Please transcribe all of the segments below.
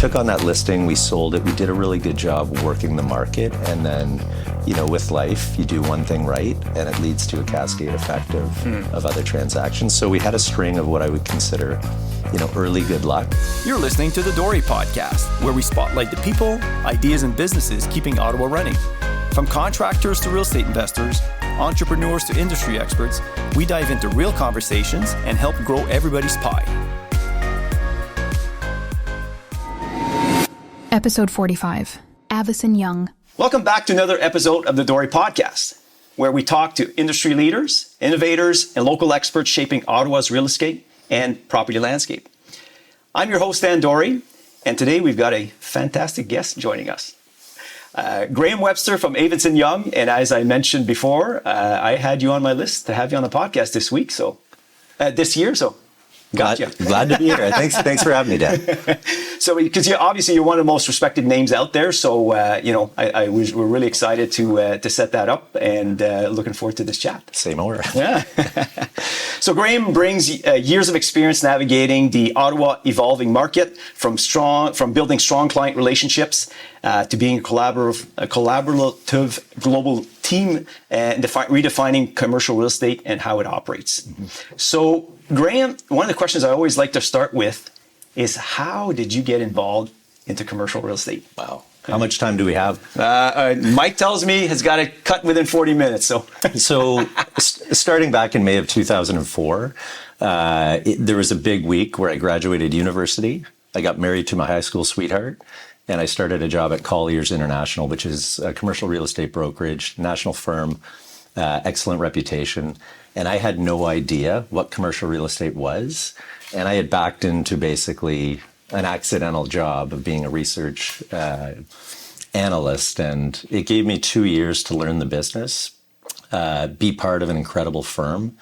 took on that listing, we sold it, we did a really good job working the market, and then, with life, you do one thing right, and it leads to a cascade effect of other transactions. So we had a string of what I would consider, early good luck. You're listening to the Dore Podcast, where we spotlight the people, ideas, and businesses keeping Ottawa running. From contractors to real estate investors, entrepreneurs to industry experts, we dive into real conversations and help grow everybody's pie. Episode 45, Avison Young. Welcome back to another episode of the Dore Podcast, where we talk to industry leaders, innovators, and local experts shaping Ottawa's real estate and property landscape. I'm your host, Dan Dore, and today we've got a fantastic guest joining us. Graeme Webster from Avison Young, and as I mentioned before, I had you on my list to have you on the podcast this year, so got you. Glad to be here. Thanks for having me, Dan. So, because obviously you're one of the most respected names out there, so we're really excited to set that up, and looking forward to this chat. Same over. Yeah. So Graeme brings years of experience navigating the Ottawa evolving market, from building strong client relationships to being a collaborative global team and redefining commercial real estate and how it operates. Mm-hmm. So Graeme, one of the questions I always like to start with is, how did you get involved into commercial real estate? Wow. How much time do we have? Mike tells me has got to cut within 40 minutes. So starting back in May of 2004, there was a big week where I graduated university. I got married to my high school sweetheart, and I started a job at Colliers International, which is a commercial real estate brokerage, national firm, excellent reputation. And I had no idea what commercial real estate was. And I had backed into basically an accidental job of being a research analyst. And it gave me 2 years to learn the business, be part of an incredible firm,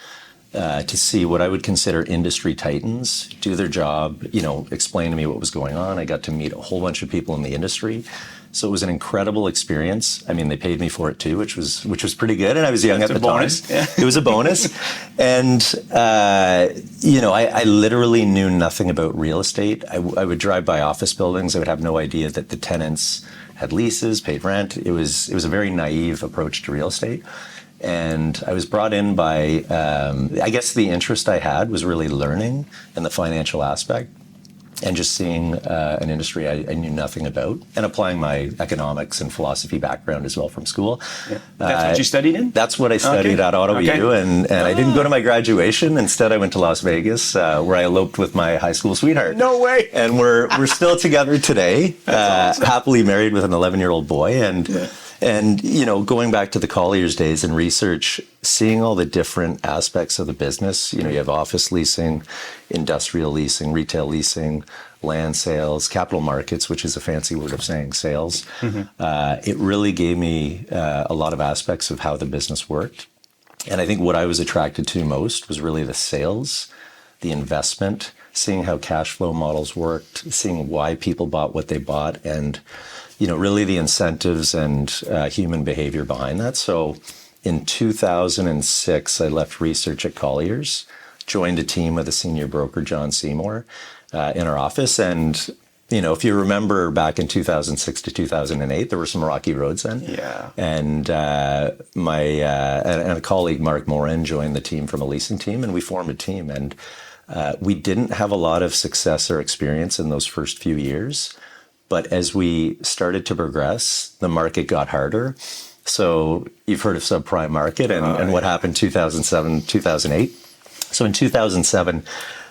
to see what I would consider industry titans do their job, explain to me what was going on. I got to meet a whole bunch of people in the industry. So it was an incredible experience. I mean, they paid me for it too, which was pretty good. And I was young at the time. Yeah. It was a bonus. And, I literally knew nothing about real estate. I would drive by office buildings. I would have no idea that the tenants had leases, paid rent. It was a very naive approach to real estate. And I was brought in by, I guess the interest I had was really learning and the financial aspect, and just seeing an industry I knew nothing about, and applying my economics and philosophy background as well from school. Yeah. That's what you studied in? That's what I studied at Ottawa U, and I didn't go to my graduation. Instead, I went to Las Vegas, where I eloped with my high school sweetheart. No way! And we're still together today, awesome. Happily married with an 11-year-old boy, and going back to the Colliers days in research, seeing all the different aspects of the business, you have office leasing, industrial leasing, retail leasing, land sales, capital markets, which is a fancy word of saying sales. Mm-hmm. It really gave me a lot of aspects of how the business worked. And I think what I was attracted to most was really the sales, the investment, seeing how cash flow models worked, seeing why people bought what they bought, and really the incentives and human behavior behind that. So in 2006, I left research at Colliers, joined a team with a senior broker, John Seymour, in our office. And, if you remember back in 2006 to 2008, there were some rocky roads then. Yeah. And and a colleague, Mark Morin, joined the team from a leasing team, and we formed a team. And we didn't have a lot of success or experience in those first few years. But as we started to progress, the market got harder. So you've heard of subprime market and what happened 2007, 2008. So in 2007,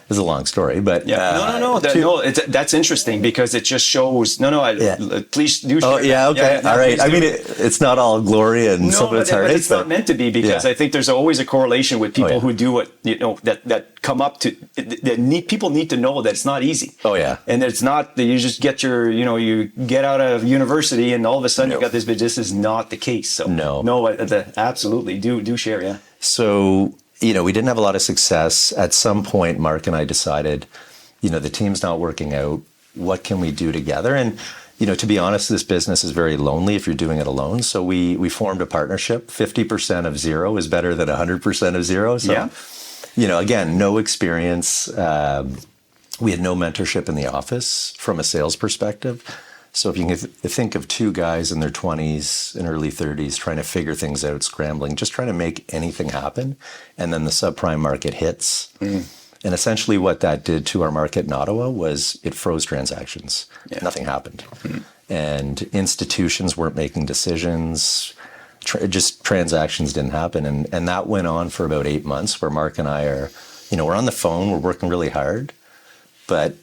this is a long story, but that's interesting, because it just shows. Please do share. Oh yeah, okay, all right. I mean, it's not all glory and some of it's heartache, but it's not meant to be, because I think there's always a correlation with people who do what that come up to. People need to know that it's not easy. Oh yeah, and it's not that you just get your you get out of university and all of a sudden you got this, but this is not the case. So absolutely do share. Yeah. So. We didn't have a lot of success. At some point, Mark and I decided, the team's not working out. What can we do together? And, to be honest, this business is very lonely if you're doing it alone. So we formed a partnership. 50% of zero is better than 100% of zero. So, again, no experience. We had no mentorship in the office from a sales perspective. So if you can think of two guys in their 20s and early 30s trying to figure things out, scrambling, just trying to make anything happen, and then the subprime market hits. And essentially what that did to our market in Ottawa was it froze transactions. Yeah. Nothing happened. And institutions weren't making decisions. Just transactions didn't happen. And that went on for about 8 months where Mark and I are, we're on the phone, we're working really hard, but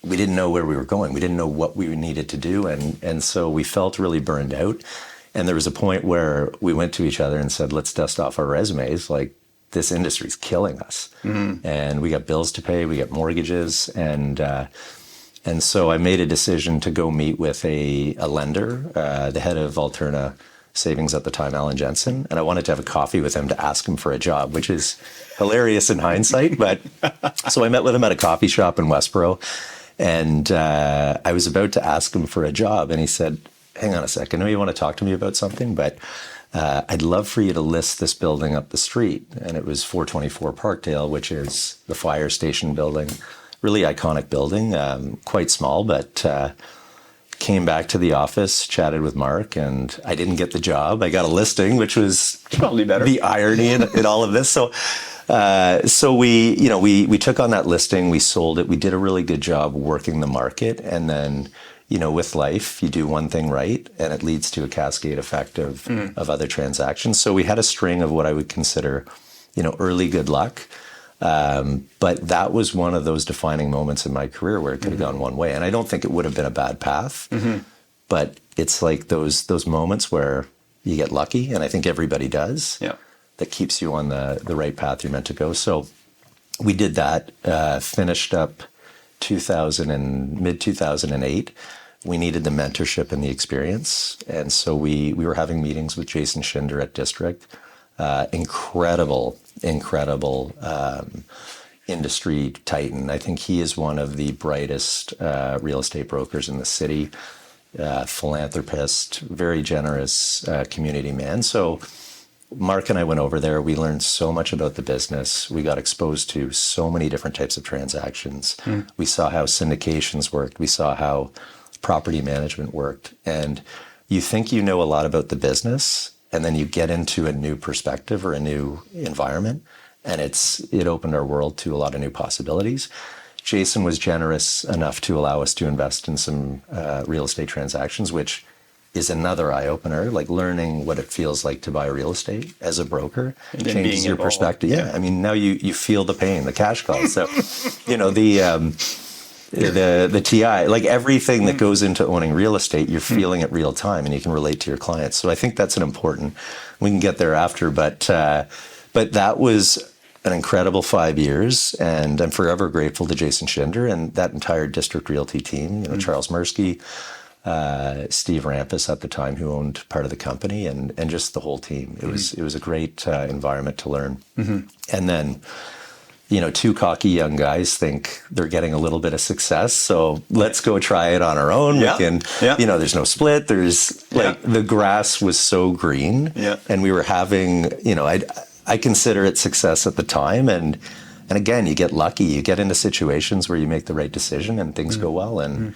we didn't know where we were going. We didn't know what we needed to do. And so we felt really burned out. And there was a point where we went to each other and said, let's dust off our resumes. Like, this industry's killing us. And we got bills to pay, we got mortgages. And so I made a decision to go meet with a lender, the head of Alterna Savings at the time, Alan Jensen. And I wanted to have a coffee with him to ask him for a job, which is hilarious in hindsight. But so I met with him at a coffee shop in Westboro. And I was about to ask him for a job. And he said, hang on a second, I know you want to talk to me about something, but I'd love for you to list this building up the street. And it was 424 Parkdale, which is the fire station building. Really iconic building, quite small, but came back to the office, chatted with Mark, and I didn't get the job. I got a listing, which was probably better. The irony in all of this. So we took on that listing, we sold it, we did a really good job working the market, and then with life, you do one thing right, and it leads to a cascade effect of other transactions. So we had a string of what I would consider, early good luck. But that was one of those defining moments in my career where it could have gone one way. And I don't think it would have been a bad path, but it's like those moments where you get lucky, and I think everybody does, that keeps you on the right path you're meant to go. So we did that, finished up mid-2008. We needed the mentorship and the experience. And so we were having meetings with Jason Schinder at District. Incredible industry titan. I think he is one of the brightest real estate brokers in the city, philanthropist, very generous community man. So Mark and I went over there. We learned so much about the business. We got exposed to so many different types of transactions. We saw how syndications worked. We saw how property management worked. And you think you know a lot about the business, and then you get into a new perspective or a new environment, and it opened our world to a lot of new possibilities. Jason was generous enough to allow us to invest in some real estate transactions, which is another eye-opener, like learning what it feels like to buy real estate as a broker changes your perspective. Yeah. I mean, now you feel the pain, the cash calls. So, the TI, like everything that goes into owning real estate, you're feeling it real time, and you can relate to your clients. So I think that's an important, we can get there after, but that was an incredible 5 years, and I'm forever grateful to Jason Schinder and that entire District Realty team, Charles Mursky, Steve Rampus at the time, who owned part of the company, and just the whole team. It was a great environment to learn. And then, two cocky young guys think they're getting a little bit of success, so let's go try it on our own. We can, there's no split. There's the grass was so green, and we were having, I consider it success at the time, and again, you get lucky. You get into situations where you make the right decision and things go well, and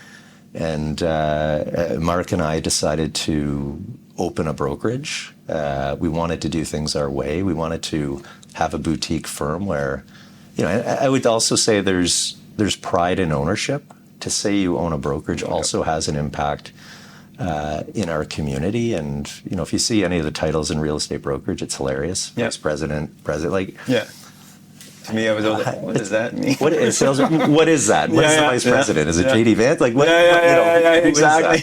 Mark and I decided to open a brokerage. We wanted to do things our way. We wanted to have a boutique firm where, I would also say there's pride in ownership. To say you own a brokerage also has an impact in our community. And, if you see any of the titles in real estate brokerage, it's hilarious. Vice president, To me, I was always like, what does that mean? What is that? What is the vice president? Is it JD Vance? Like what? Exactly.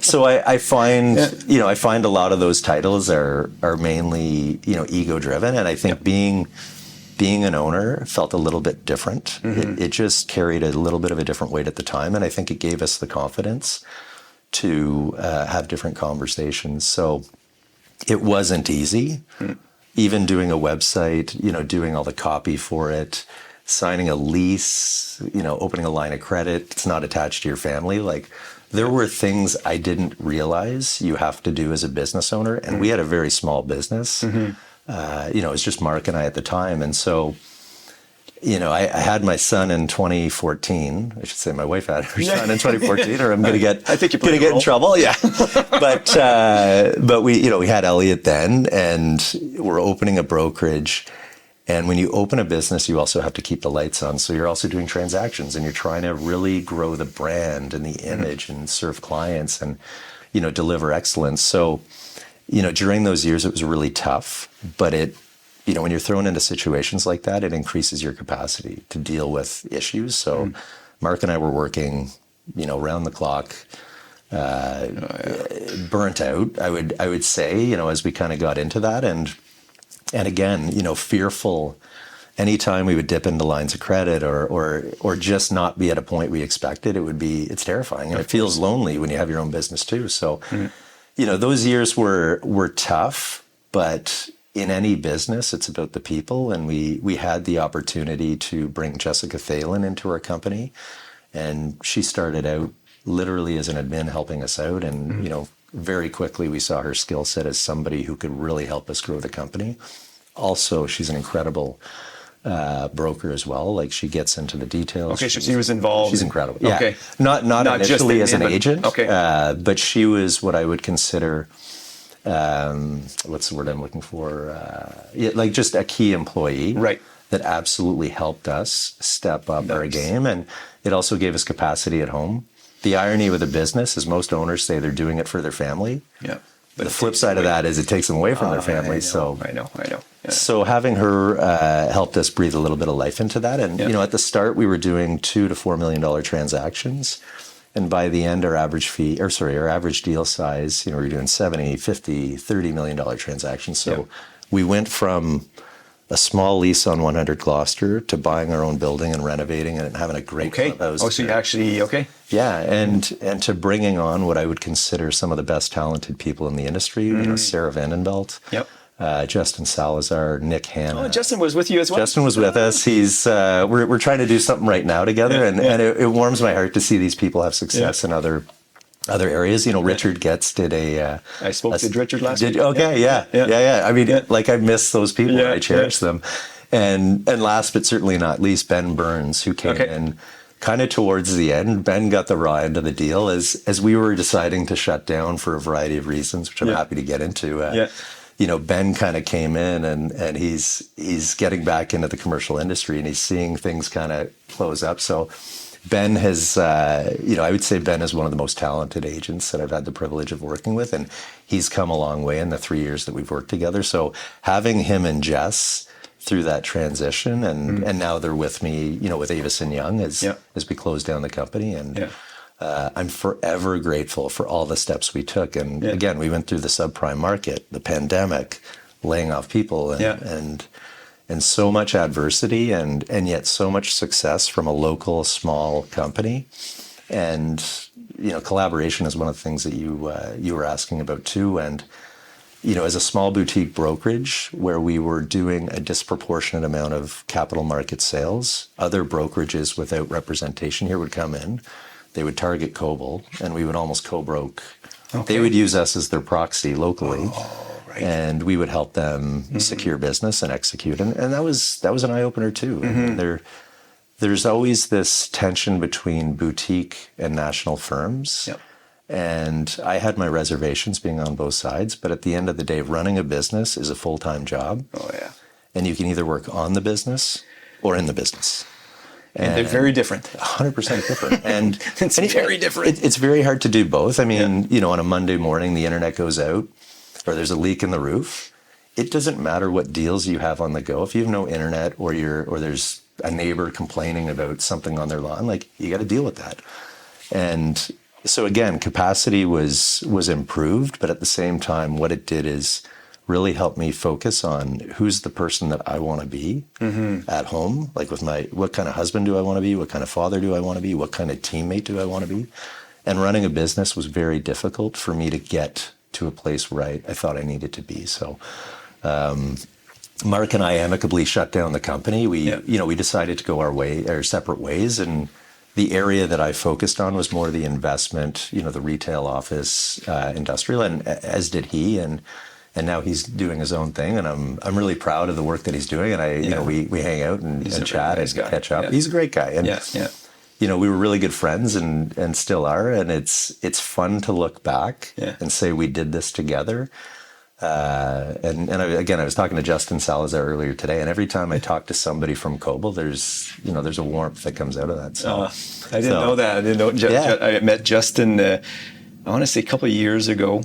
So I find I find a lot of those titles are mainly ego driven, and I think being an owner felt a little bit different. It just carried a little bit of a different weight at the time, and I think it gave us the confidence to have different conversations. So it wasn't easy. Even doing a website, doing all the copy for it, signing a lease, opening a line of credit, it's not attached to your family. Like, there were things I didn't realize you have to do as a business owner. And we had a very small business. It was just Mark and I at the time. And so I had my son in 2014. I should say my wife had her son in 2014, or I'm going to get in trouble. Yeah, but we had Elliot then, and we're opening a brokerage. And when you open a business, you also have to keep the lights on. So you're also doing transactions, and you're trying to really grow the brand and the image and serve clients and deliver excellence. So during those years, it was really tough, but when you're thrown into situations like that, it increases your capacity to deal with issues. So Mark and I were working, round the clock, burnt out, I would say, as we kind of got into that. And again, fearful anytime we would dip into lines of credit or just not be at a point we expected, it's terrifying. And it feels lonely when you have your own business too. So, those years were tough, but in any business, it's about the people. And we had the opportunity to bring Jessica Thalen into our company. And she started out literally as an admin helping us out. And, very quickly we saw her skill set as somebody who could really help us grow the company. Also, she's an incredible broker as well. Like, she gets into the details. Okay, so she was involved. She's incredible. Yeah. Okay. Not initially as an agent. Okay. But she was what I would consider, what's the word I'm looking for? Just a key employee. Right. That absolutely helped us step up our game. And it also gave us capacity at home. The irony with a business is most owners say they're doing it for their family. Yeah. But the flip side of that is it takes them away from their family. I know. Yeah. So having her helped us breathe a little bit of life into that. And, at the start, we were doing $2 to $4 million transactions. And by the end, our average deal size, we were doing 70, 50, $30 million transactions. So we went from a small lease on 100 Gloucester to buying our own building and renovating it and having a great clubhouse. Oh, so you actually, Yeah, and to bringing on what I would consider some of the best talented people in the industry, Sarah Vandenbelt, Justin Salazar, Nick Hanna. Oh, Justin was with you as well? Justin was with us. He's we're trying to do something right now together, and it warms my heart to see these people have success in other areas. Richard Getz did I spoke to Richard last week. Okay, yeah. I mean, I miss those people. I cherish them. And last but certainly not least, Ben Burns, who came in kind of towards the end. Ben got the raw end of the deal as we were deciding to shut down for a variety of reasons, which I'm happy to get into. Ben kind of came in and he's getting back into the commercial industry, and he's seeing things kind of close up. So Ben has, I would say Ben is one of the most talented agents that I've had the privilege of working with, and he's come a long way in the 3 years that we've worked together. So having him and Jess through that transition, and now they're with me, with Avison Young as we close down the company, and I'm forever grateful for all the steps we took. And again, we went through the subprime market, the pandemic, laying off people, and so much adversity and yet so much success from a local small company. And, collaboration is one of the things that you were asking about too. And, as a small boutique brokerage where we were doing a disproportionate amount of capital market sales, other brokerages without representation here would come in. They would target Coble, and we would almost co-broke. Okay. They would use us as their proxy locally. Right. And we would help them secure business and execute. And that was an eye-opener too. And there's always this tension between boutique and national firms. Yep. And I had my reservations being on both sides. But at the end of the day, running a business is a full-time job. Oh, yeah. And you can either work on the business or in the business. And they're very different. 100% different. And it's very different. It's very hard to do both. I mean, on a Monday morning, the internet goes out, or there's a leak in the roof. It doesn't matter what deals you have on the go. If you have no internet or there's a neighbor complaining about something on their lawn, you got to deal with that. And so again, capacity was improved, but at the same time, what it did is really help me focus on who's the person that I want to be at home. What kind of husband do I want to be? What kind of father do I want to be? What kind of teammate do I want to be? And running a business was very difficult for me to get to a place where I thought I needed to be. So Mark and I amicably shut down the company. We decided to go our separate ways. And the area that I focused on was more the investment, the retail office, industrial, and as did he. And And now he's doing his own thing, and I'm really proud of the work that he's doing. And you know, we hang out and chat and catch up. He's a great guy, and you know, we were really good friends and still are. And it's fun to look back and say we did this together. Again, I was talking to Justin Salazar earlier today, and every time I talk to somebody from Coble, there's a warmth that comes out of that. So I didn't know that. I didn't know. I met Justin. I want to say a couple of years ago.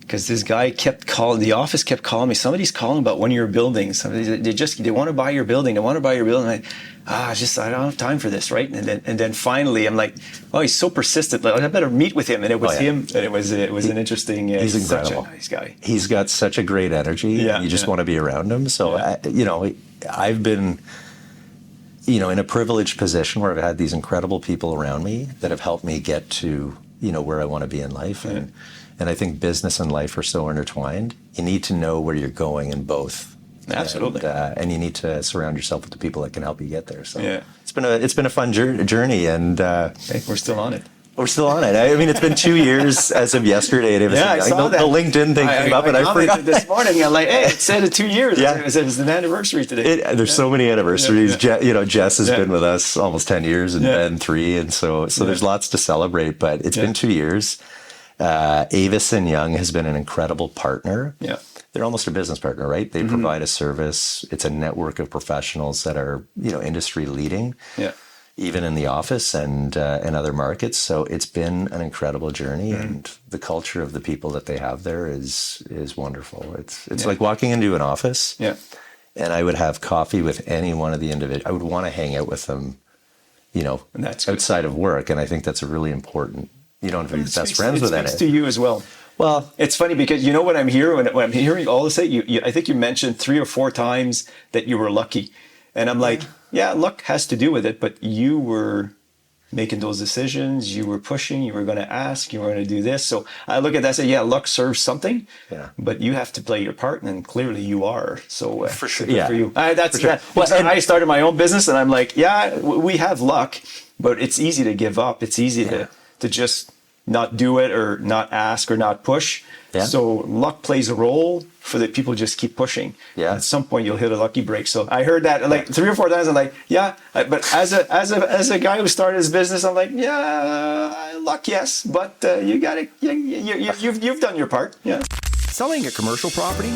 Because this guy kept calling, the office kept calling me. Somebody's calling about one of your buildings. They want to buy your building. They want to buy your building. I don't have time for this, right? And then finally, I'm like, oh, he's so persistent. Like, I better meet with him. And it was him. And it was an interesting. He's incredible. Such a nice guy. He's got such a great energy. You just want to be around him. So I've been, you know, in a privileged position where I've had these incredible people around me that have helped me get to, you know, where I want to be in life. And I think business and life are so intertwined. You need to know where you're going in both. Absolutely. And you need to surround yourself with the people that can help you get there. So it's been a fun journey, and hey, we're still on it. We're still on it. I mean, it's been 2 years as of yesterday. I saw that. The LinkedIn thing came up, and I forgot this morning. I'm like, hey, it said 2 years. It said it's an anniversary today. There's so many anniversaries. Jess has been with us almost 10 years, and Ben 3, and so there's lots to celebrate. But it's been 2 years. Avison Young has been an incredible partner. They're almost a business partner, right? They provide a service. It's a network of professionals that are, you know, industry leading, even in the office and other markets. So it's been an incredible journey, and the culture of the people that they have there is wonderful. It's like walking into an office, and I would have coffee with any one of the individuals. I would want to hang out with them, you know, outside of work, and I think that's a really important. You don't have to be best friends with that. It speaks to you as well. Well, it's funny because you know what I'm hearing when I'm hearing all this. I think you mentioned 3 or 4 times that you were lucky, and I'm like, luck has to do with it. But you were making those decisions. You were pushing. You were going to ask. You were going to do this. So I look at that and say, luck serves something. But you have to play your part, and clearly you are. So for sure, for you. I started my own business, and I'm like, we have luck, but it's easy to give up. It's easy to just not do it or not ask or not push. So luck plays a role for the people just keep pushing. At some point you'll hit a lucky break. So I heard that like 3 or 4 times. I'm like, but as a guy who started his business, I'm like, luck, yes, but you got it. You've done your part. Selling a commercial property?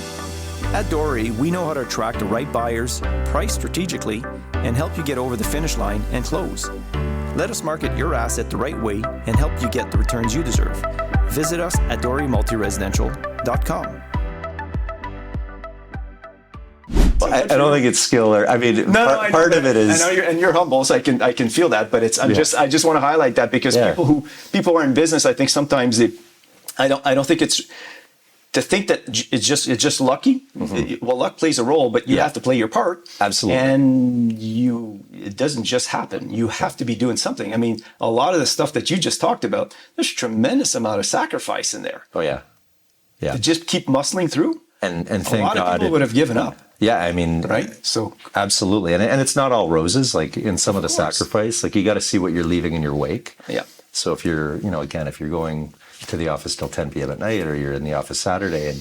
At Dore, we know how to attract the right buyers, price strategically, and help you get over the finish line and close. Let us market your asset the right way and help you get the returns you deserve. Visit us at doremultiresidential.com. I don't think it's skill, or part of it is. I know you're humble, so I can feel that. But I just want to highlight that because people who are in business, I think sometimes I don't think it's. To think that it's just lucky, well, luck plays a role, but you have to play your part. Absolutely. And it doesn't just happen. You have to be doing something. I mean, a lot of the stuff that you just talked about, there's a tremendous amount of sacrifice in there. Oh, yeah. To just keep muscling through. And thank God. A lot of people would have given up. Yeah, I mean, right? So absolutely. And it's not all roses, like in some of the sacrifice, like you got to see what you're leaving in your wake. So if you're, if you're going to the office till 10 p.m. at night, or you're in the office Saturday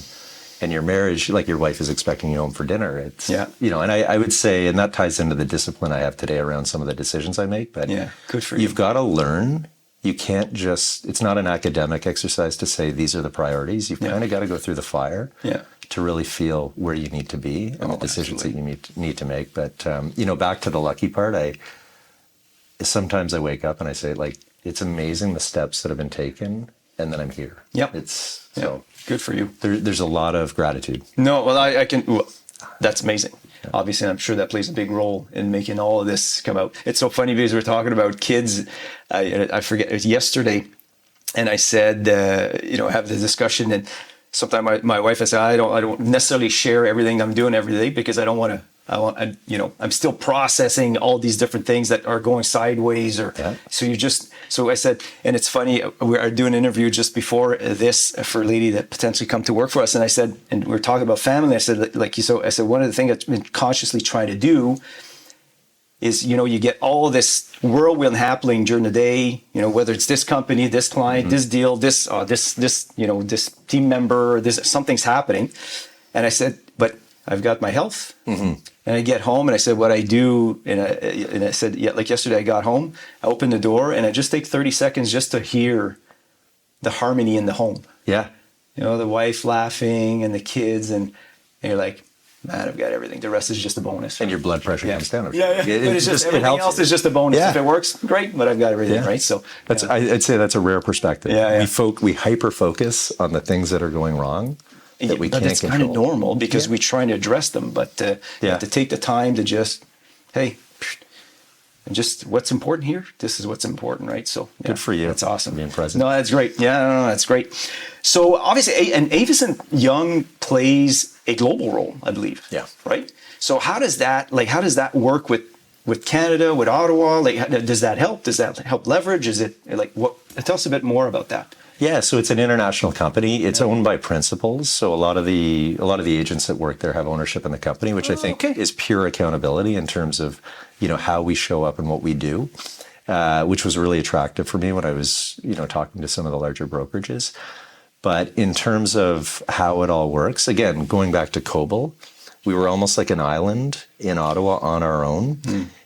and your marriage, like your wife is expecting you home for dinner. It's, and I would say, and that ties into the discipline I have today around some of the decisions I make, but good for you. You've got to learn. You can't it's not an academic exercise to say, these are the priorities. You've kind of got to go through the fire to really feel where you need to be and the decisions that you need to make. But, back to the lucky part, sometimes I wake up and I say, like, it's amazing the steps that have been taken. And then I'm here. It's good for you. There's a lot of gratitude. No, well, I can. Well, that's amazing. Obviously, I'm sure that plays a big role in making all of this come out. It's so funny because we're talking about kids. I forget, it was yesterday, and I said, have the discussion, and sometimes my wife, I said, I don't necessarily share everything I'm doing every day because I don't want to. I'm still processing all these different things that are going sideways, so I said, and it's funny, we are doing an interview just before this for a lady that potentially come to work for us. And I said, and we're talking about family. I said, one of the things I've been consciously trying to do is, you get all this whirlwind happening during the day, whether it's this company, this client, this deal, this team member, something's happening. And I said, but I've got my health. And I get home and I said, what I do, and I said, like yesterday I got home, I opened the door and I just take 30 seconds just to hear the harmony in the home. Yeah. The wife laughing and the kids, and you're like, man, I've got everything. The rest is just a bonus. And your blood pressure comes down. Yeah. But it's just everything else is just a bonus. Yeah. If it works, great. But I've got everything, right? So I'd say that's a rare perspective. Yeah. We hyper focus on the things that are going wrong that we can't control. It's kind of normal because we're trying to address them. But you have to take the time to just, hey, and just what's important here. This is what's important, right? So good for you. That's awesome. Being present. No, that's great. Yeah, no, that's great. So obviously, and Avison Young plays a global role, I believe. Yeah. Right. So how does that work with Canada, with Ottawa? Does that help? Does that help leverage? Is it what? Tell us a bit more about that. Yeah, so it's an international company. It's owned by principals. So a lot of the agents that work there have ownership in the company, which I think is pure accountability in terms of, how we show up and what we do, which was really attractive for me when I was, talking to some of the larger brokerages. But in terms of how it all works, again, going back to COBOL, we were almost like an island in Ottawa on our own.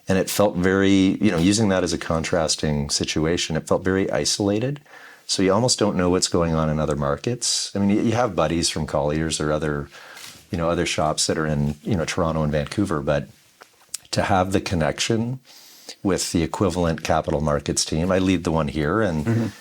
And it felt very, using that as a contrasting situation, it felt very isolated. So you almost don't know what's going on in other markets. I mean, you have buddies from Colliers or other shops that are in, Toronto and Vancouver, but to have the connection with the equivalent capital markets team, I lead the one here. And,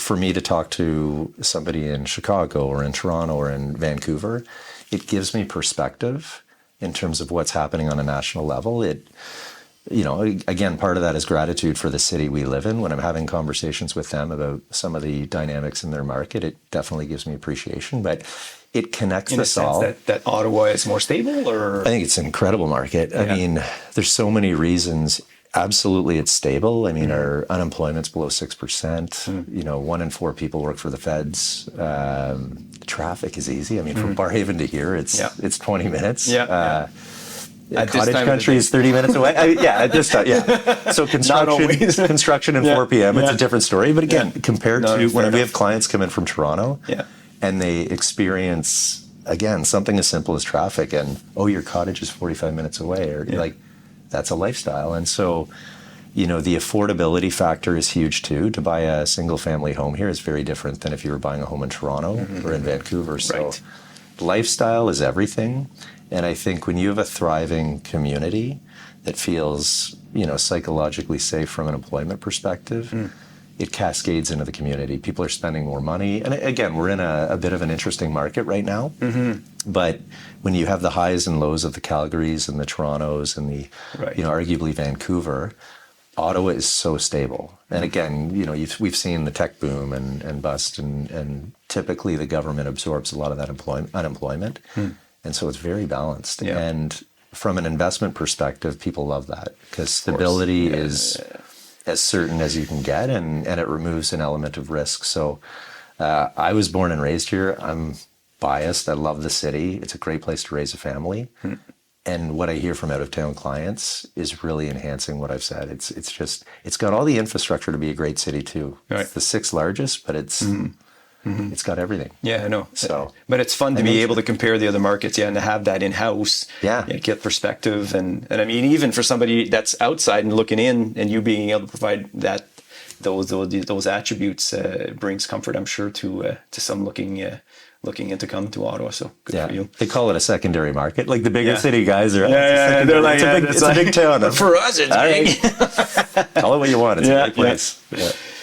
for me to talk to somebody in Chicago or in Toronto or in Vancouver, it gives me perspective in terms of what's happening on a national level. Again, part of that is gratitude for the city we live in. When I'm having conversations with them about some of the dynamics in their market, it definitely gives me appreciation, but it connects us all. In a sense that Ottawa is more stable, or? I think it's an incredible market. I mean, there's so many reasons. Absolutely, it's stable. I mean, our unemployment's below 6%. 1 in 4 people work for the feds. Traffic is easy. I mean, from Barhaven to here, it's 20 minutes. Cottage country is 30 minutes away. At this time, So construction at 4 p.m. It's a different story. But again, compared to when we have clients come in from Toronto, and they experience something as simple as traffic, and your cottage is 45 minutes away, or that's a lifestyle. And so, the affordability factor is huge too. To buy a single family home here is very different than if you were buying a home in Toronto or in Vancouver. So, lifestyle is everything. And I think when you have a thriving community that feels, psychologically safe from an employment perspective, it cascades into the community. People are spending more money. And again, we're in a bit of an interesting market right now. But when you have the highs and lows of the Calgarys and the Torontos and the, arguably Vancouver, Ottawa is so stable. And again, we've seen the tech boom and bust, and typically the government absorbs a lot of that unemployment. And so it's very balanced. And from an investment perspective, people love that because stability is as certain as you can get, and it removes an element of risk. So I was born and raised here. I'm biased. I love the city. It's a great place to raise a family. And what I hear from out-of-town clients is really enhancing what I've said. It's got all the infrastructure to be a great city too. It's the 6th largest, but it's it's got everything. Yeah, I know. So, but it's fun to be able to compare the other markets, and to have that in-house. Get perspective, and I mean, even for somebody that's outside and looking in, and you being able to provide that those attributes brings comfort, I'm sure, to some looking into coming to Ottawa. So good for you. They call it a secondary market. Like the bigger city guys are. They're like, it's a big town. But for us, it's big. Call it what you want. It's a big place.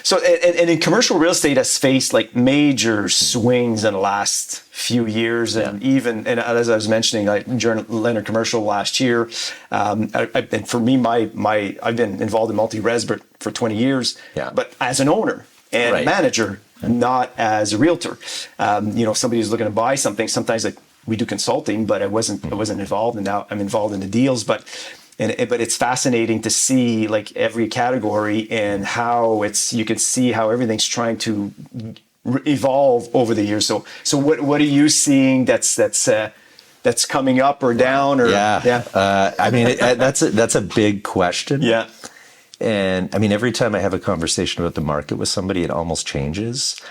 So, and in commercial real estate has faced major swings in the last few years, and and as I was mentioning, during Leonard Commercial last year, and for me, I've been involved in multi-res for 20 years, but as an owner and manager, not as a realtor. Somebody who's looking to buy something, sometimes we do consulting, but I wasn't involved, and now I'm involved in the deals, but it's fascinating to see every category and how you can see how everything's trying to evolve over the years. So what are you seeing that's that's coming up or down? Or I mean, that's a big question. Yeah. And I mean, every time I have a conversation about the market with somebody, it almost changes.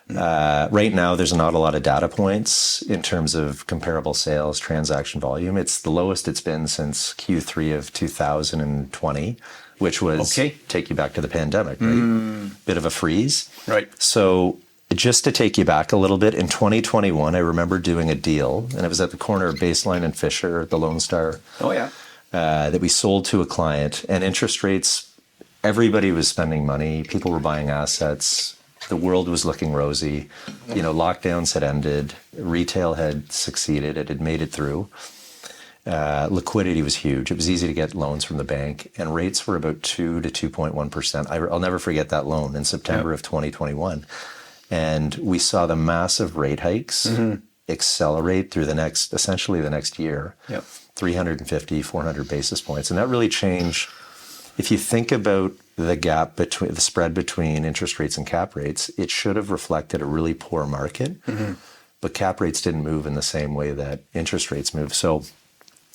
Right now, there's not a lot of data points in terms of comparable sales, transaction volume. It's the lowest it's been since Q3 of 2020, which was, take you back to the pandemic, right? Bit of a freeze. Right. So just to take you back a little bit, in 2021, I remember doing a deal, and it was at the corner of Baseline and Fisher, the Lone Star. Oh, yeah. That we sold to a client, and interest rates, everybody was spending money. People were buying assets. The world was looking rosy. You know, lockdowns had ended. Retail had succeeded. It had made it through. Liquidity was huge. It was easy to get loans from the bank, and rates were about 2 to 2.1%. I'll never forget that loan in September of 2021. And we saw the massive rate hikes accelerate through essentially the next year, 350, 400 basis points. And that really changed. If you think about the gap between the spread between interest rates and cap rates, it should have reflected a really poor market, but cap rates didn't move in the same way that interest rates move. So,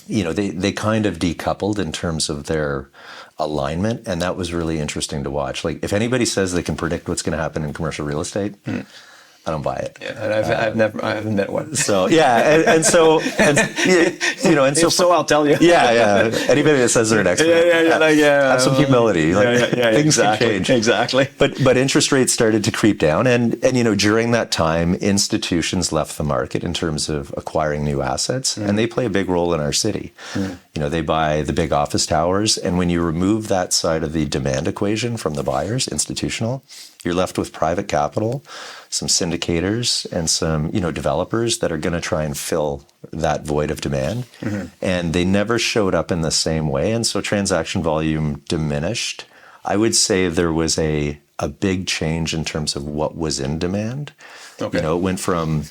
you know, they kind of decoupled in terms of their alignment, and that was really interesting to watch. Like, if anybody says they can predict what's going to happen in commercial real estate, I don't buy it. Yeah, and I haven't met one. So and so If so, I'll tell you. Yeah. Anybody that says they're an expert, have some humility. Things can change. Exactly. But interest rates started to creep down, and you know, during that time, institutions left the market in terms of acquiring new assets, and they play a big role in our city. You know, they buy the big office towers, and when you remove that side of the demand equation from the buyers, institutional, you're left with private capital, some syndicators, and some, you know, developers that are going to try and fill that void of demand. And they never showed up in the same way. And so transaction volume diminished. I would say there was a big change in terms of what was in demand. You know, it went from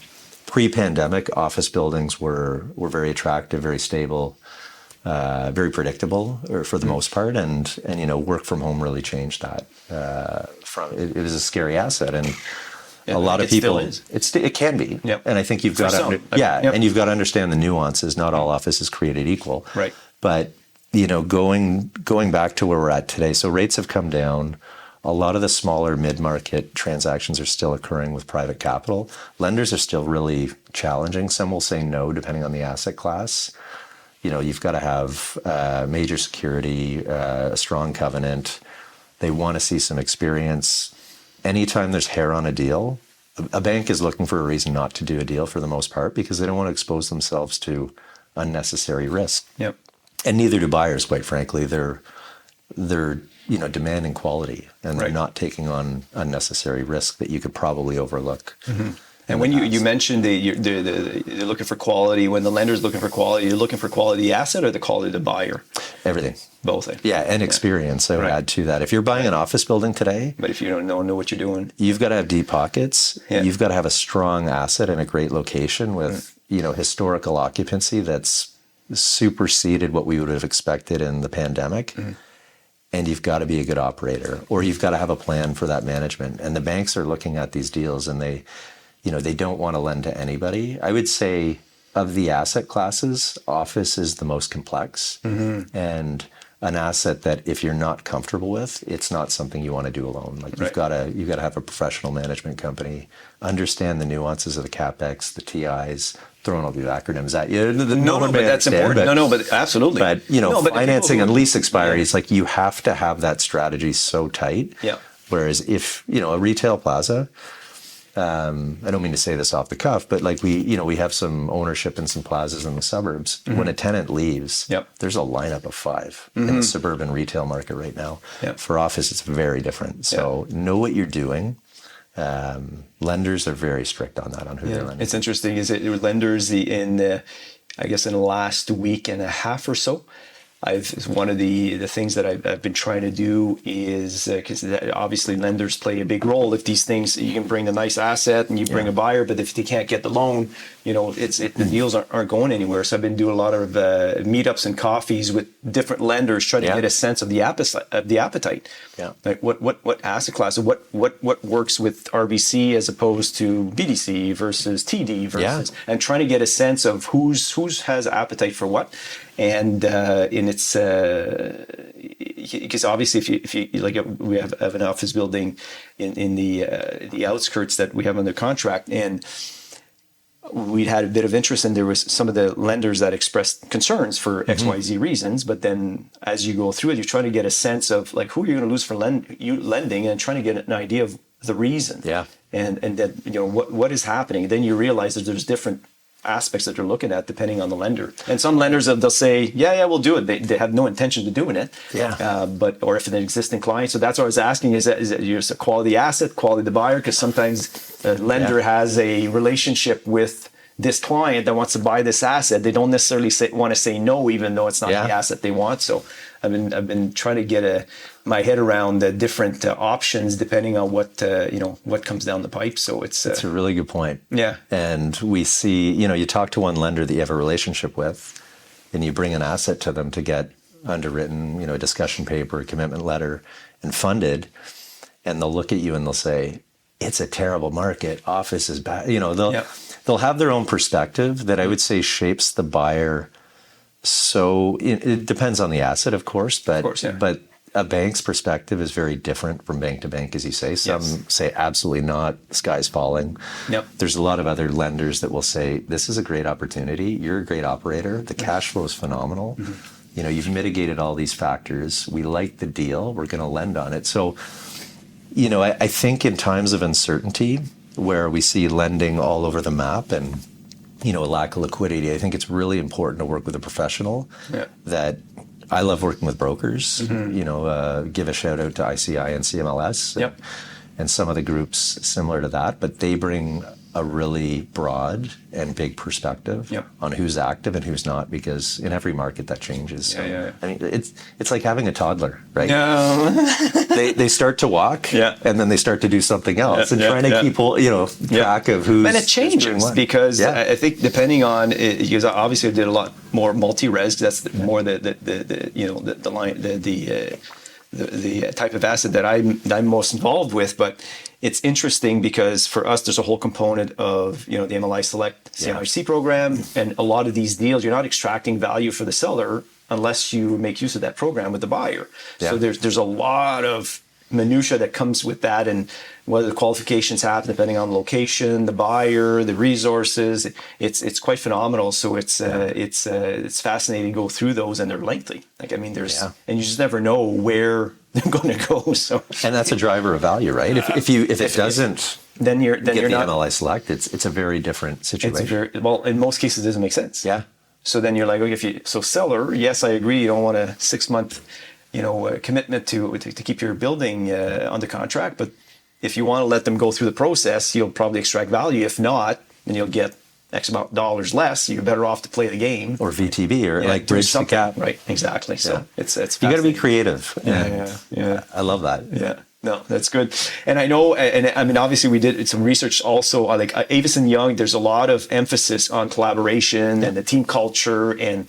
pre-pandemic, office buildings were very attractive, very stable, very predictable for the most part. And you know, work from home really changed that. It was a scary asset, and a lot of people. It can be, and I think you've got to, and you've got to understand the nuances. Not all office is created equal, right? But you know, going back to where we're at today, so rates have come down. A lot of the smaller mid-market transactions are still occurring with private capital. Lenders are still really challenging. Some will say no, depending on the asset class. You know, you've got to have major security, a strong covenant. They want to see some experience. Anytime there's hair on a deal, a bank is looking for a reason not to do a deal for the most part, because they don't want to expose themselves to unnecessary risk. And neither do buyers, quite frankly. They're you know, demanding quality, and they're not taking on unnecessary risk that you could probably overlook. And when you mentioned you're looking for quality, when the lender's looking for quality, you're looking for quality asset or the quality of the buyer? Everything. Both. Yeah, and experience. I would add to that. If you're buying an office building today, but if you don't know what you're doing, you've got to have deep pockets. You've got to have a strong asset in a great location with you know, historical occupancy that's superseded what we would have expected in the pandemic. And you've got to be a good operator, or you've got to have a plan for that management. And the banks are looking at these deals, and they don't want to lend to anybody. I would say of the asset classes, office is the most complex, and an asset that if you're not comfortable with, it's not something you want to do alone. Like you've got to have a professional management company, understand the nuances of the CapEx, the TIs, throwing all the acronyms at you. But that's important. But absolutely. But you know, financing and lease expiries, like you have to have that strategy so tight. Whereas if, you know, a retail plaza, I don't mean to say this off the cuff, but like we have some ownership in some plazas in the suburbs. When a tenant leaves, there's a lineup of 5 in the suburban retail market right now. For office, it's very different. So know what you're doing. Lenders are very strict on that, on who they're lending. It's interesting. Is it lenders in the last week and a half or so? one of the things that I've been trying to do is because obviously lenders play a big role. If these things, you can bring a nice asset and you bring a buyer, but if they can't get the loan, the deals aren't going anywhere. So I've been doing a lot of meetups and coffees with different lenders, trying to get a sense of the appetite. Yeah. Like what asset class, what works with RBC as opposed to BDC versus TD versus, and trying to get a sense of who's has appetite for what. And it's because obviously if you like, we have an office building in the outskirts that we have under contract, and we'd had a bit of interest, and there was some of the lenders that expressed concerns for XYZ reasons. But then as you go through it, you're trying to get a sense of like who you're going to lose for lending, and trying to get an idea of the reason. Yeah. And then what is happening. Then you realize that there's different aspects that they're looking at depending on the lender. And some lenders, they'll say, yeah, we'll do it. They have no intention of doing it. Yeah. Or if it's an existing client. So that's what I was asking, is that just a quality asset, quality of the buyer? Because sometimes a lender has a relationship with this client that wants to buy this asset. They don't necessarily want to say no, even though it's not the asset they want. So I've been trying to get my head around the different options depending on what comes down the pipe. So it's a really good point. Yeah. And we see, you talk to one lender that you have a relationship with, and you bring an asset to them to get underwritten, a discussion paper, a commitment letter, and funded, and they'll look at you and they'll say, it's a terrible market. Office is bad. They'll have their own perspective that I would say shapes the buyer. So it depends on the asset, of course, but a bank's perspective is very different from bank to bank, as you say. Some say absolutely not, the sky's falling. Yep. There's a lot of other lenders that will say, this is a great opportunity. You're a great operator. The cash flow is phenomenal. Mm-hmm. You've mitigated all these factors. We like the deal. We're going to lend on it. So, I think in times of uncertainty where we see lending all over the map and a lack of liquidity, I think it's really important to work with a professional. That I love working with brokers. Mm-hmm. Give a shout out to ICI and CMLS and some of the groups similar to that, but they bring a really broad and big perspective on who's active and who's not, because in every market that changes. I mean, it's like having a toddler, right? They start to walk and then they start to do something else and trying to keep track of who's. And it changes because I think depending on because obviously I did a lot more multi-res. That's more the type of asset that I'm most involved with, but. It's interesting because for us, there's a whole component of, the MLI Select CMHC program. And a lot of these deals, you're not extracting value for the seller unless you make use of that program with the buyer. Yeah. So there's a lot of minutia that comes with that, and whether the qualifications happen depending on the location, the buyer, the resources. It's quite phenomenal. So it's fascinating to go through those, and they're lengthy. Like, I mean, and you just never know where they're going to go. So, and that's a driver of value, right? If it doesn't, then you're get the not MLI Select. It's a very different situation. In most cases, it doesn't make sense. Yeah. So then you're like, okay, seller, yes, I agree. You don't want a 6-month, commitment to keep your building under contract, but if you want to let them go through the process, you'll probably extract value. If not, then you'll get X amount of dollars less. You're better off to play the game or VTB or bridge the gap. Right, exactly. So it's you got to be creative. Yeah. I love that. Yeah. No, that's good. And I know, and I mean, obviously we did some research also, like Avison Young, there's a lot of emphasis on collaboration and the team culture. And,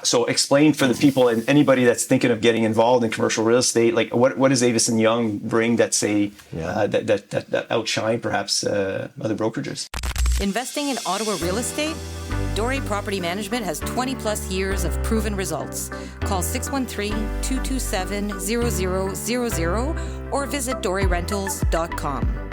so explain for the people and anybody that's thinking of getting involved in commercial real estate, like what does Avison Young bring that outshine perhaps other brokerages? Investing in Ottawa real estate? Dore Property Management has 20 plus years of proven results. Call 613-227-0000 or visit dorerentals.com.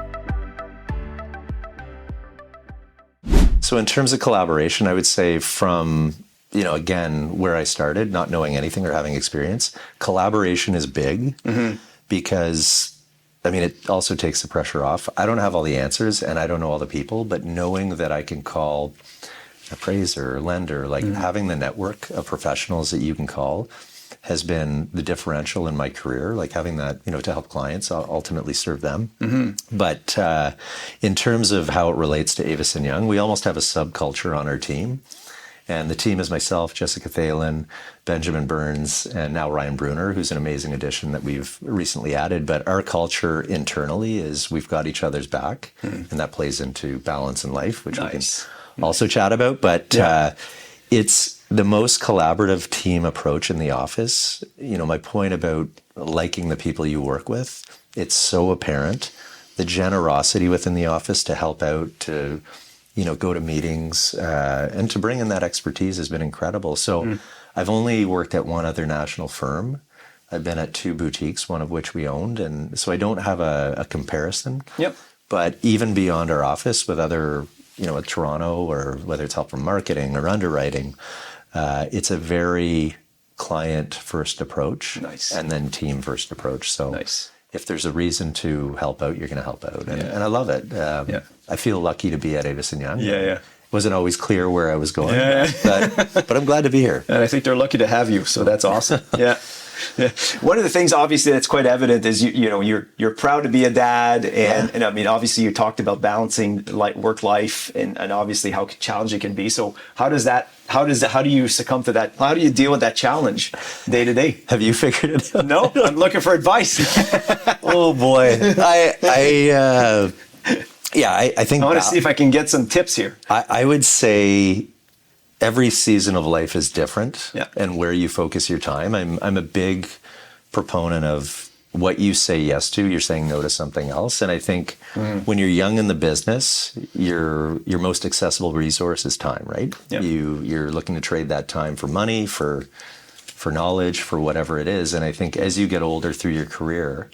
So in terms of collaboration, I would say from, again, where I started, not knowing anything or having experience, collaboration is big because it also takes the pressure off. I don't have all the answers and I don't know all the people, but knowing that I can call appraiser, lender, having the network of professionals that you can call has been the differential in my career, like having that, to help clients, ultimately serve them. Mm-hmm. But in terms of how it relates to Avison Young, we almost have a subculture on our team. And the team is myself, Jessica Thalen, Benjamin Burns, and now Ryan Bruner, who's an amazing addition that we've recently added. But our culture internally is we've got each other's back, and that plays into balance in life, which we can also chat about. But it's the most collaborative team approach in the office. You know, my point about liking the people you work with, it's so apparent. The generosity within the office to help out, to go to meetings, and to bring in that expertise has been incredible. So I've only worked at one other national firm. I've been at 2 boutiques, one of which we owned. And so I don't have a comparison. Yep. But even beyond our office with other, with Toronto, or whether it's help from marketing or underwriting, it's a very client-first approach. Nice. And then team-first approach. So nice. If there's a reason to help out, you're going to help out. And I love it. I feel lucky to be at Avison Young. It wasn't always clear where I was going, but I'm glad to be here. And I think they're lucky to have you. So that's awesome. Yeah. One of the things, obviously, that's quite evident is you're proud to be a dad, and I mean, obviously, you talked about balancing work life, and obviously how challenging it can be. So how do you succumb to that? How do you deal with that challenge day to day? Have you figured it out? No, I'm looking for advice. Oh boy, I think I want to see if I can get some tips here. I would say every season of life is different, and where you focus your time. I'm a big proponent of what you say yes to, you're saying no to something else. And I think when you're young in the business, your most accessible resource is time, right? Yep. You're looking to trade that time for money, for knowledge, for whatever it is. And I think as you get older through your career,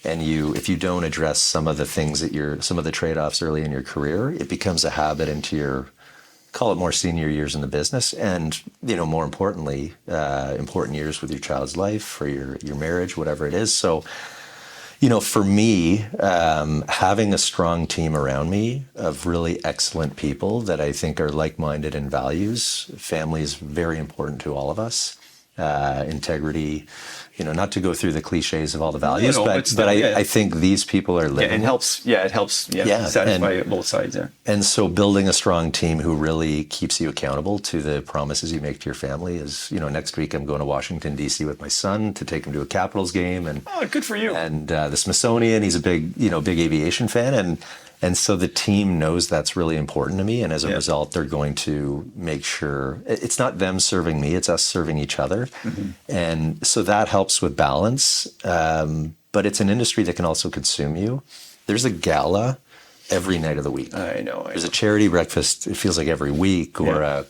and if you don't address some of the things some of the trade-offs early in your career, it becomes a habit into your, call it more senior years in the business, and more importantly, important years with your child's life or your marriage, whatever it is. So, for me, having a strong team around me of really excellent people that I think are like-minded in values, family is very important to all of us. Integrity, not to go through the cliches of all the values, but I think these people are living. It helps satisfy both sides. Yeah. And so building a strong team who really keeps you accountable to the promises you make to your family is, next week I'm going to Washington, D.C. with my son to take him to a Capitals game. And good for you. And the Smithsonian, he's a big aviation fan. And so the team knows that's really important to me. And as a result, they're going to make sure it's not them serving me, it's us serving each other. Mm-hmm. And so that helps with balance. But it's an industry that can also consume you. There's a gala every night of the week. I know. There's a charity breakfast, it feels like every week, or,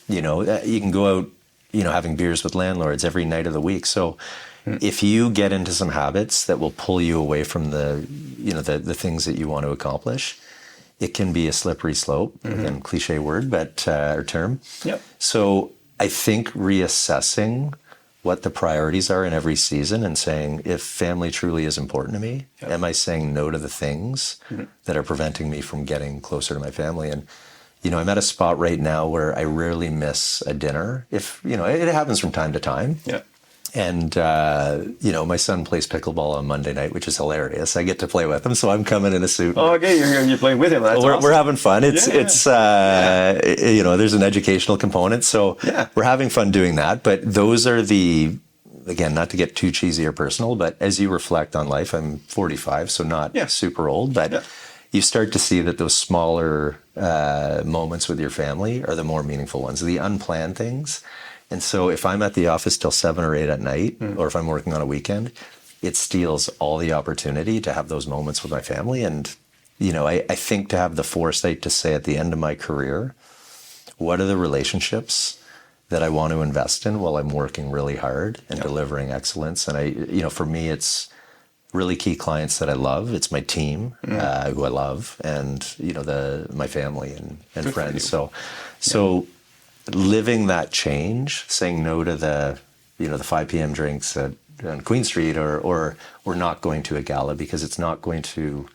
you can go out, having beers with landlords every night of the week. So if you get into some habits that will pull you away from the things that you want to accomplish, it can be a slippery slope. Again, cliche word, but or term. Yep. So I think reassessing what the priorities are in every season and saying, if family truly is important to me, am I saying no to the things that are preventing me from getting closer to my family? And I'm at a spot right now where I rarely miss a dinner. If it happens from time to time. Yeah. And, my son plays pickleball on Monday night, which is hilarious. I get to play with him, so I'm coming in a suit. Oh, okay. You're playing with him. That's awesome. We're having fun. It's there's an educational component. So we're having fun doing that. But those are again, not to get too cheesy or personal, but as you reflect on life, I'm 45, so not super old, but you start to see that those smaller moments with your family are the more meaningful ones, the unplanned things. And so if I'm at the office till 7 or 8 at night, or if I'm working on a weekend, it steals all the opportunity to have those moments with my family. And, I think to have the foresight to say at the end of my career, what are the relationships that I want to invest in while I'm working really hard and delivering excellence? And for me, it's really key clients that I love. It's my team who I love, and, my family and friends. So living that change, saying no to the 5 p.m. drinks on Queen Street, or we're not going to a gala because it's not going to,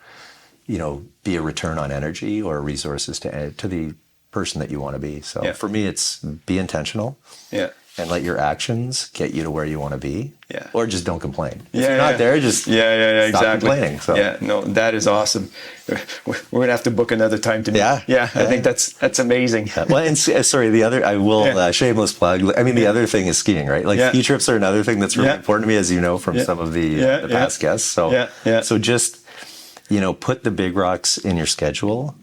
be a return on energy or resources to the person that you want to be. So for me, it's be intentional. Yeah. and let your actions get you to where you want to be. Yeah. Or just don't complain. If Yeah, you're not there, just stop exactly. complaining. So. Yeah, no, that is awesome. We're going to have to book another time to meet. Yeah. I think that's amazing. Well, and sorry, the other, I will, shameless plug. I mean, the other thing is skiing, right? Like ski trips are another thing that's really important to me, as you know, from some of the past guests. So, so just, put the big rocks in your schedule,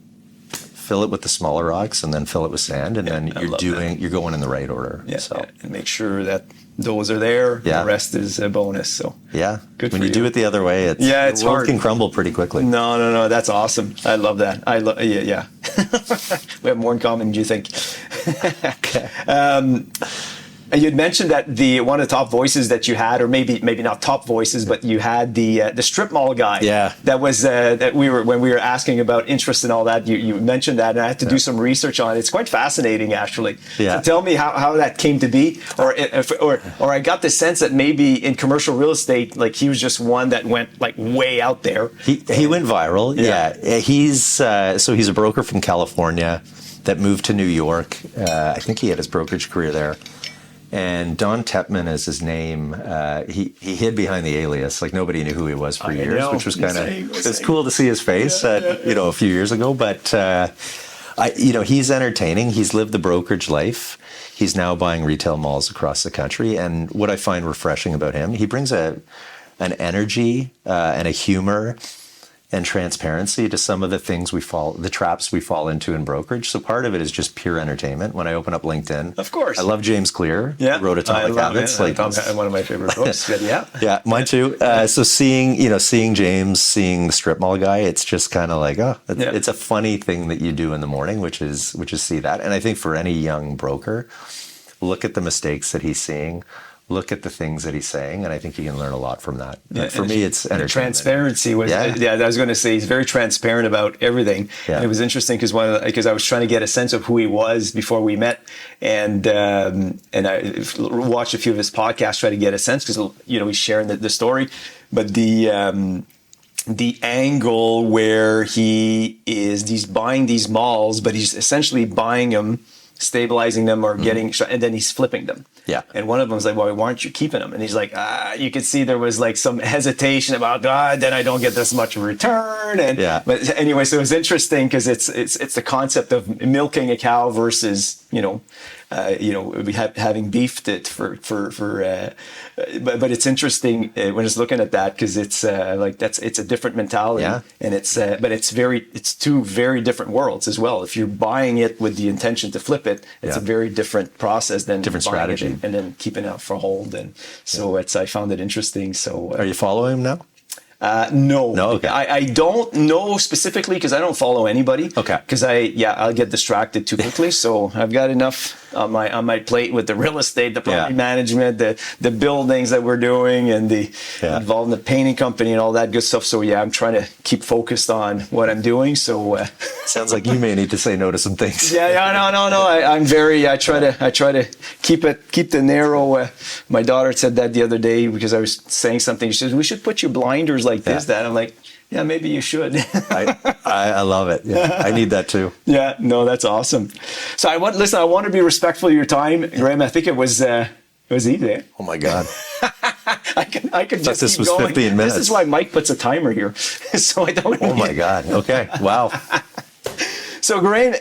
fill it with the smaller rocks, and then fill it with sand, and then you're going in the right order. Yeah, so and make sure that those are there. Yeah. The rest is a bonus. So good. When you do it the other way, it's the world hard. Can crumble pretty quickly. No, that's awesome. I love that. Yeah. We have more in common than you think. Okay. You'd mentioned that one of the top voices that you had, or maybe not top voices, but you had the strip mall guy. Yeah. That was when we were asking about interest and all that. You mentioned that, and I had to do some research on it. It's quite fascinating, actually. Yeah. So tell me how that came to be, or I got the sense that maybe in commercial real estate, like he was just one that went like way out there. He went viral. Yeah. He's he's a broker from California that moved to New York. I think he had his brokerage career there. And Don Tepman is his name. He hid behind the alias, like nobody knew who he was for years, which was kind of, it's cool to see his face, a few years ago. But he's entertaining. He's lived the brokerage life. He's now buying retail malls across the country. And what I find refreshing about him, he brings an energy and a humor and transparency to some of the things the traps we fall into in brokerage. So part of it is just pure entertainment. When I open up LinkedIn, of course, I love James Clear. Yeah, wrote Atomic Habits. Like one of my favorite books. Yeah, mine too. So seeing James, seeing the strip mall guy, it's just kind of like, it's a funny thing that you do in the morning, which is see that. And I think for any young broker, look at the mistakes that he's seeing. Look at the things that he's saying, and I think you can learn a lot from that. Yeah, for me, it's entertainment. Transparency was, I was going to say, he's very transparent about everything. Yeah. And it was interesting because I was trying to get a sense of who he was before we met, and I watched a few of his podcasts, try to get a sense, because he's sharing the story, but the angle where he's buying these malls, but he's essentially buying them, stabilizing them, or and then he's flipping them. Yeah. And one of them was like, well, why aren't you keeping them? And he's like, you could see there was like some hesitation about, then I don't get this much return. But anyway, so it was interesting because it's the concept of milking a cow versus, having beef but it's interesting when it's looking at that, because it's it's a different mentality, and it's two very different worlds as well. If you're buying it with the intention to flip it, it's a very different process than different strategy, and then keeping it for hold. And so I found it interesting. So are you following him now? No. Okay. I don't know specifically because I don't follow anybody. Okay. Because I'll get distracted too quickly. So I've got enough on my plate with the real estate, the property management, the buildings that we're doing, and involved in the painting company and all that good stuff. So I'm trying to keep focused on what I'm doing. So sounds like you may need to say no to some things. No. I'm very. I try to keep the narrow. My daughter said that the other day because I was saying something. She says we should put your blinders like this. That I'm like, yeah, maybe you should. I love it. Yeah, I need that too. Yeah, no, that's awesome. So I want to be respectful of your time, Graeme. I think it was easy. Oh my God. I could just this keep was going. 15 minutes. This is why Mike puts a timer here, so I don't. Oh my God. Okay. Wow. So Graeme,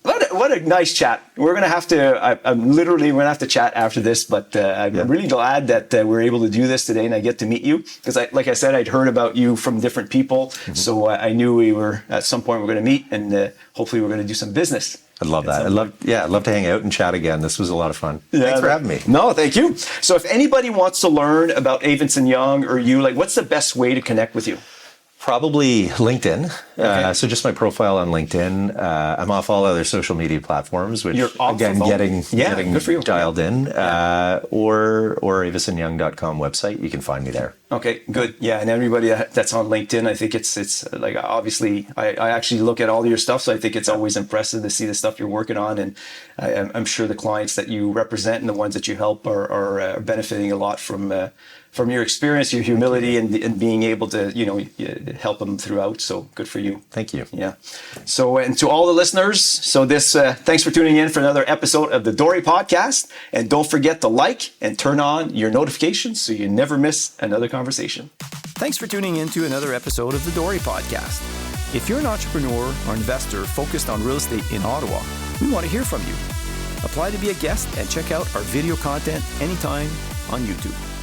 what a nice chat. We're gonna have to. We're gonna have to chat after this, but I'm really glad that we're able to do this today, and I get to meet you because, like I said, I'd heard about you from different people, so I knew we were at some point we're gonna meet, and hopefully we're gonna do some business. I'd love that. I'd love to hang out and chat again. This was a lot of fun. Thanks for having me. No, thank you. So if anybody wants to learn about Avison Young or you, what's the best way to connect with you? Probably LinkedIn. Okay. So just my profile on LinkedIn. I'm off all other social media platforms, which again, getting good for you. Dialed in. Or avisonyoung.com website. You can find me there. Okay, good. Yeah, and everybody that's on LinkedIn, I think it's like, obviously I actually look at all your stuff, so I think it's always impressive to see the stuff you're working on, and I'm sure the clients that you represent and the ones that you help are benefiting a lot from from your experience, your humility, and being able to, help them throughout. So good for you. Thank you. Yeah. So, and to all the listeners, thanks for tuning in for another episode of the Dore Podcast. And don't forget to like and turn on your notifications so you never miss another conversation. Thanks for tuning in to another episode of the Dore Podcast. If you're an entrepreneur or investor focused on real estate in Ottawa, we want to hear from you. Apply to be a guest and check out our video content anytime on YouTube.